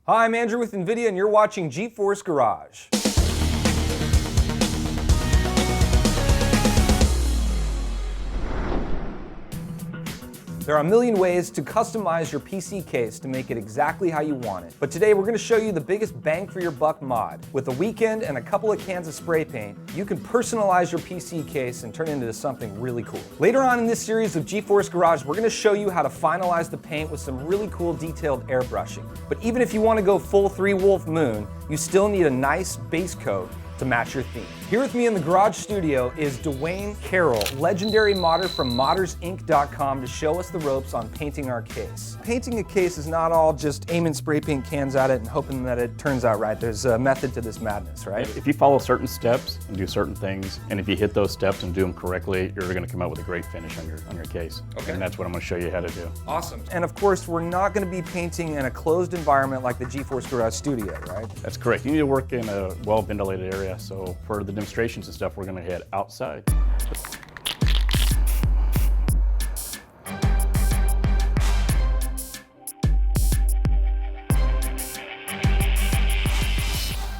Hi, I'm Andrew with NVIDIA and you're watching GeForce Garage. There are a million ways to customize your PC case to make it exactly how you want it. But today we're going to show you the biggest bang for your buck mod. With a weekend and a couple of cans of spray paint, you can personalize your PC case and turn it into something really cool. Later on in this series of GeForce Garage, we're going to show you how to finalize the paint with some really cool detailed airbrushing. But even if you want to go full 3-wolf moon, you still need a nice base coat to match your theme. Here with me in the garage studio is Dwayne Carroll, legendary modder from moddersinc.com, to show us the ropes on painting our case. Painting a case is not all just aiming spray paint cans at it and hoping that it turns out right. There's a method to this madness, right? If you follow certain steps and do certain things, and if you hit those steps and do them correctly, you're going to come out with a great finish on your case. Okay. And that's what I'm going to show you how to do. Awesome. And of course, we're not going to be painting in a closed environment like the GeForce Garage studio, right? That's correct. You need to work in a well-ventilated area. So for the demonstrations and stuff, we're going to head outside.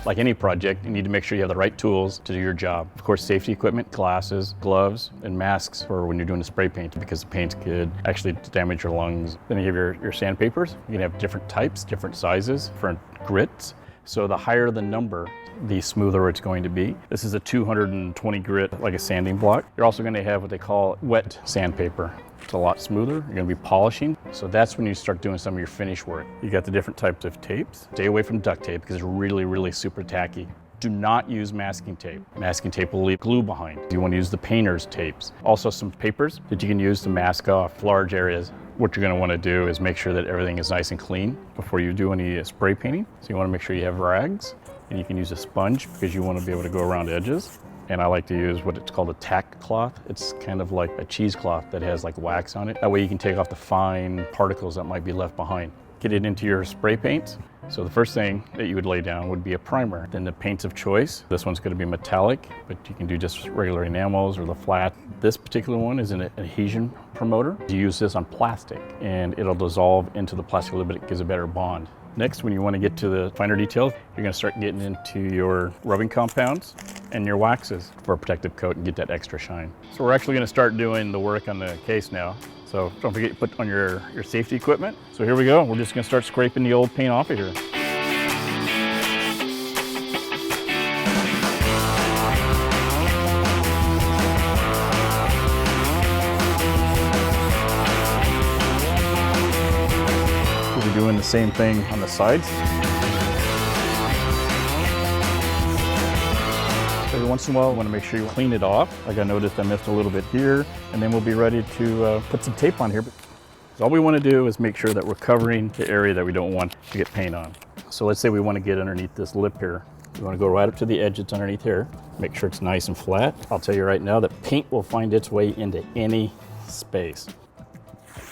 Like any project, you need to make sure you have the right tools to do your job. Of course, safety equipment, glasses, gloves, and masks for when you're doing the spray paint, because the paint could actually damage your lungs. Then you have your sandpapers. You can have different types, different sizes, different grits. So the higher the number, the smoother it's going to be. This is a 220 grit, like a sanding block. You're also going to have what they call wet sandpaper. It's a lot smoother. You're going to be polishing. So that's when you start doing some of your finish work. You got the different types of tapes. Stay away from duct tape because it's really super tacky. Do not use masking tape. Masking tape will leave glue behind. You want to use the painter's tapes. Also some papers that you can use to mask off large areas. What you're going to want to do is make sure that everything is nice and clean before you do any spray painting. So you want to make sure you have rags, and you can use a sponge because you want to be able to go around edges. And I like to use what it's called a tack cloth. It's kind of like a cheesecloth that has like wax on it. That way you can take off the fine particles that might be left behind. Get it into your spray paint. So the first thing that you would lay down would be a primer. Then the paints of choice. This one's going to be metallic, but you can do just regular enamels or the flat. This particular one is an adhesion promoter. You use this on plastic and it'll dissolve into the plastic a little bit. It gives a better bond. Next, when you want to get to the finer details, you're going to start getting into your rubbing compounds and your waxes for a protective coat and get that extra shine. So we're actually going to start doing the work on the case now. So don't forget to put on your safety equipment. So here we go. We're just going to start scraping the old paint off of here. Doing the same thing on the sides. Every once in a while, I want to make sure you clean it off. Like I noticed I missed a little bit here, and then we'll be ready to put some tape on here. So all we want to do is make sure that we're covering the area that we don't want to get paint on. So let's say we want to get underneath this lip here. We want to go right up to the edge that's underneath here. Make sure it's nice and flat. I'll tell you right now that paint will find its way into any space.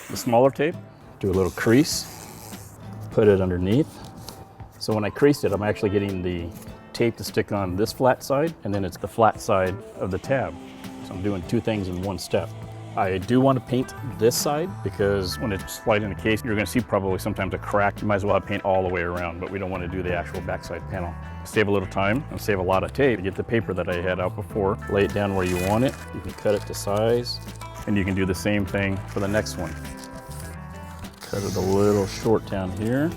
The smaller tape, do a little crease. Put it underneath. So when I crease it, I'm actually getting the tape to stick on this flat side, and then it's the flat side of the tab. So I'm doing two things in one step. I do want to paint this side because when it's sliding in the case, you're going to see probably sometimes a crack. You might as well have paint all the way around, but we don't want to do the actual backside panel. Save a little time and save a lot of tape. Get the paper that I had out before, lay it down where you want it. You can cut it to size, and you can do the same thing for the next one. Cut it a little short down here.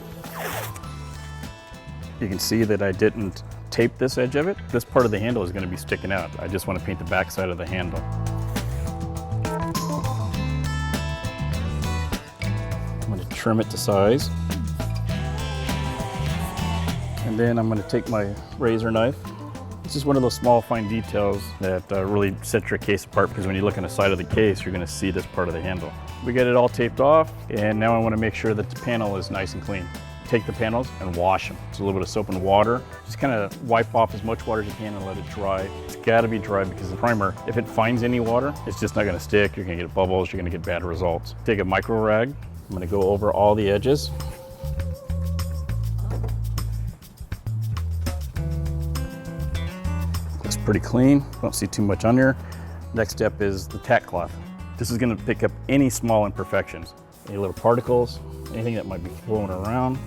You can see that I didn't tape this edge of it. This part of the handle is going to be sticking out. I just want to paint the back side of the handle. I'm going to trim it to size. And then I'm going to take my razor knife. It's just one of those small fine details that really set your case apart, because when you look on the side of the case, you're going to see this part of the handle. We get it all taped off, and now I want to make sure that the panel is nice and clean. Take the panels and wash them. It's a little bit of soap and water. Just kind of wipe off as much water as you can and let it dry. It's got to be dry because the primer, if it finds any water, it's just not going to stick. You're going to get bubbles. You're going to get bad results. Take a micro rag. I'm going to go over all the edges. Looks pretty clean. Don't see too much on there. Next step is the tack cloth. This is going to pick up any small imperfections, any little particles, anything that might be flowing around.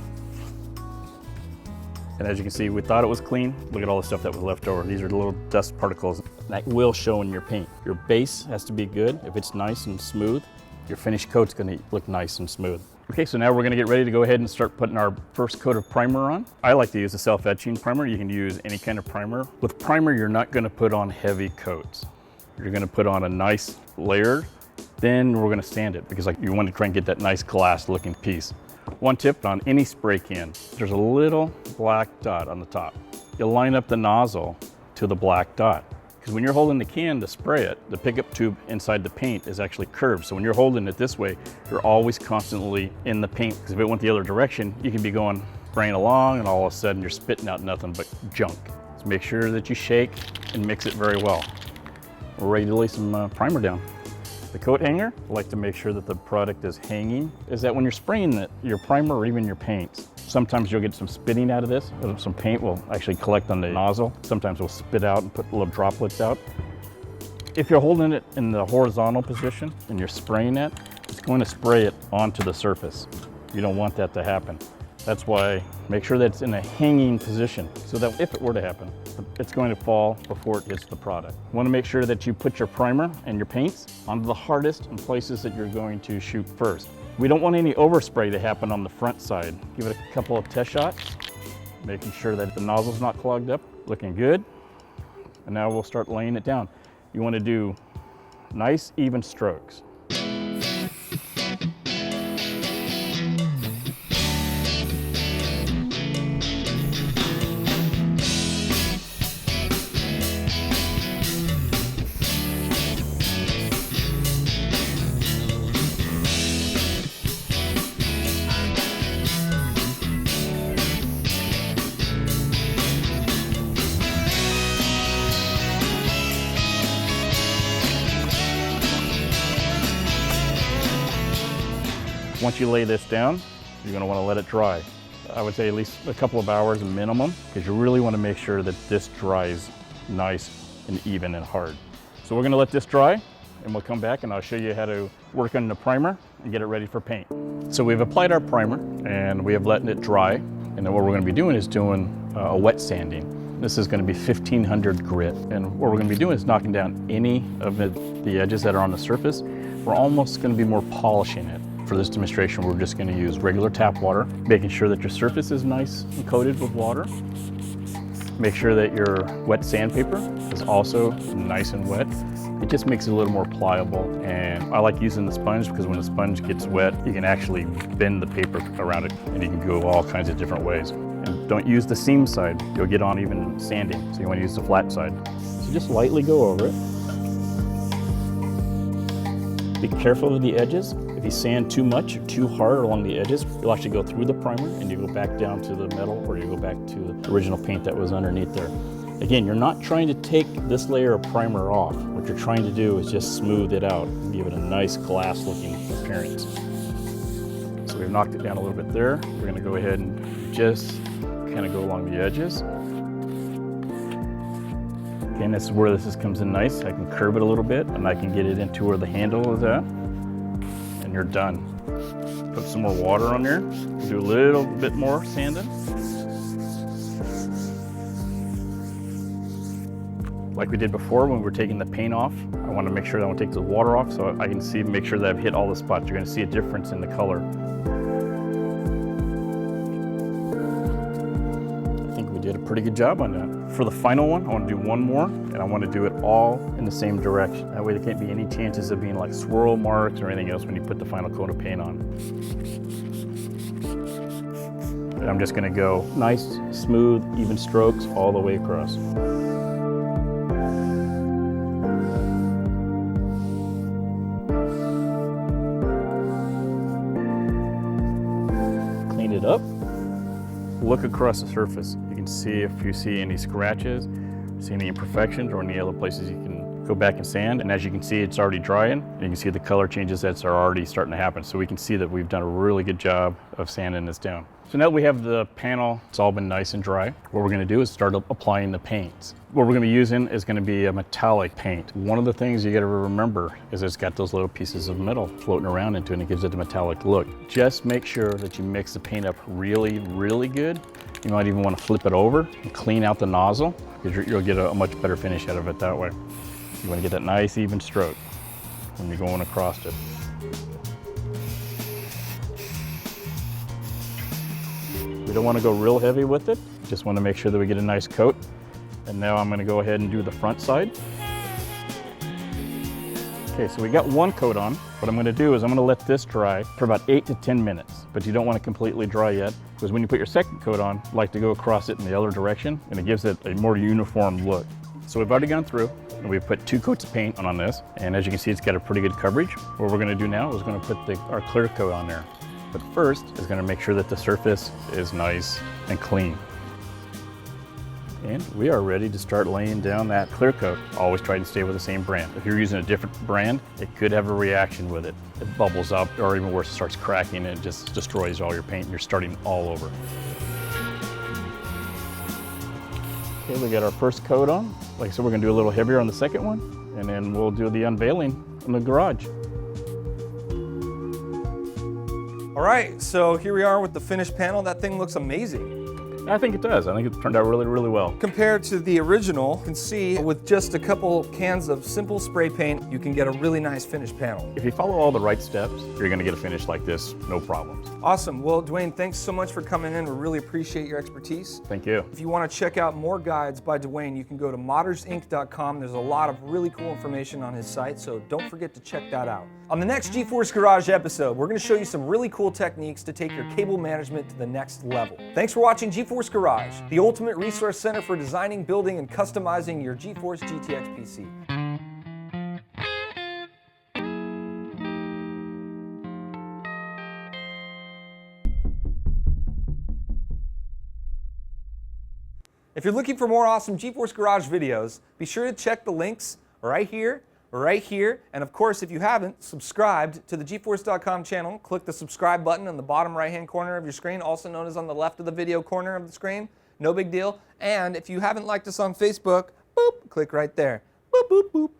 And as you can see, we thought it was clean. Look at all the stuff that was left over. These are little dust particles that will show in your paint. Your base has to be good. If it's nice and smooth, your finished coat's gonna look nice and smooth. Okay, so now we're gonna get ready to go ahead and start putting our first coat of primer on. I like to use a self-etching primer. You can use any kind of primer. With primer, you're not gonna put on heavy coats. You're gonna put on a nice layer, then we're gonna sand it because you want to try and get that nice glass looking piece. One tip on any spray can, there's a little black dot on the top. You'll line up the nozzle to the black dot. Because when you're holding the can to spray it, the pickup tube inside the paint is actually curved. So when you're holding it this way, you're always constantly in the paint. Because if it went the other direction, you can be going spraying along and all of a sudden you're spitting out nothing but junk. So make sure that you shake and mix it very well. We're ready to lay some primer down. The coat hanger, I like to make sure that the product is hanging, is that when you're spraying your primer or even your paints, sometimes you'll get some spitting out of this. Some paint will actually collect on the nozzle. Sometimes we'll spit out and put little droplets out. If you're holding it in the horizontal position and you're spraying it, it's going to spray it onto the surface. You don't want that to happen. That's why make sure that it's in a hanging position so that if it were to happen, it's going to fall before it hits the product. You want to make sure that you put your primer and your paints onto the hardest and places that you're going to shoot first. We don't want any overspray to happen on the front side. Give it a couple of test shots, making sure that the nozzle's not clogged up. Looking good. And now we'll start laying it down. You want to do nice, even strokes. Once you lay this down, you're going to want to let it dry. I would say at least a couple of hours minimum, because you really want to make sure that this dries nice and even and hard. So we're going to let this dry, and we'll come back and I'll show you how to work on the primer and get it ready for paint. So we've applied our primer and we have let it dry, and then what we're going to be doing is doing a wet sanding. This is going to be 1500 grit, and what we're going to be doing is knocking down any of the edges that are on the surface. We're almost going to be more polishing it. For this demonstration, we're just going to use regular tap water, making sure that your surface is nice and coated with water. Make sure that your wet sandpaper is also nice and wet. It just makes it a little more pliable, and I like using the sponge because when the sponge gets wet, you can actually bend the paper around it, and you can go all kinds of different ways. And don't use the seam side, you'll get uneven sanding, so you want to use the flat side. So just lightly go over it. Be careful of the edges. If you sand too much or too hard along the edges, you'll actually go through the primer and you go back down to the metal, or you go back to the original paint that was underneath there. Again, you're not trying to take this layer of primer off. What you're trying to do is just smooth it out and give it a nice glass looking appearance. So we've knocked it down a little bit there. We're going to go ahead and just kind of go along the edges. Again, this is where this comes in nice. I can curve it a little bit and I can get it into where the handle is at. And you're done. Put some more water on there. Do a little bit more sanding. Like we did before when we were taking the paint off, I want to make sure that I want to take the water off so I can see, make sure that I've hit all the spots. You're going to see a difference in the color. I think we did a pretty good job on that. For the final one, I want to do one more, and I want to do it all in the same direction. That way there can't be any chances of being like swirl marks or anything else when you put the final coat of paint on. And I'm just going to go nice, smooth, even strokes all the way across. Clean it up. Look across the surface. You can see if you see any scratches, see any imperfections, or any other places you can go back and sand. And as you can see, it's already drying. And you can see the color changes that are already starting to happen. So we can see that we've done a really good job of sanding this down. So now that we have the panel, it's all been nice and dry. What we're going to do is start applying the paints. What we're going to be using is going to be a metallic paint. One of the things you got to remember is it's got those little pieces of metal floating around into it, and it gives it a metallic look. Just make sure that you mix the paint up really, really good, You might even want to flip it over and clean out the nozzle, because you'll get a much better finish out of it that way. You want to get that nice even stroke when you're going across it. We don't want to go real heavy with it. Just want to make sure that we get a nice coat. And now I'm going to go ahead and do the front side. Okay, so we got one coat on. What I'm going to do is I'm going to let this dry for about 8 to 10 minutes, but you don't want to completely dry yet, because when you put your second coat on, you like to go across it in the other direction, and it gives it a more uniform look. So we've already gone through, and we've put 2 coats of paint on this, and as you can see, it's got a pretty good coverage. What we're going to do now is we're going to put our clear coat on there. But first is going to make sure that the surface is nice and clean. And we are ready to start laying down that clear coat. Always try to stay with the same brand. If you're using a different brand, it could have a reaction with it. It bubbles up, or even worse, it starts cracking and it just destroys all your paint and you're starting all over. Okay, we got our first coat on. Like I said, we're going to do a little heavier on the second one, and then we'll do the unveiling in the garage. All right, so here we are with the finished panel. That thing looks amazing. I think it does. I think it turned out really, really well. Compared to the original, you can see with just a couple cans of simple spray paint, you can get a really nice finished panel. If you follow all the right steps, you're going to get a finish like this, no problems. Awesome. Well, Dwayne, thanks so much for coming in. We really appreciate your expertise. Thank you. If you want to check out more guides by Dwayne, you can go to moddersinc.com. There's a lot of really cool information on his site, so don't forget to check that out. On the next GeForce Garage episode, we're going to show you some really cool techniques to take your cable management to the next level. Thanks for watching GeForce Garage, the ultimate resource center for designing, building, and customizing your GeForce GTX PC. If you're looking for more awesome GeForce Garage videos, be sure to check the links right here, and of course, if you haven't subscribed to the GeForce.com channel, click the subscribe button on the bottom right-hand corner of your screen, also known as on the left of the video corner of the screen. No big deal. And if you haven't liked us on Facebook, boop, click right there. Boop, boop, boop.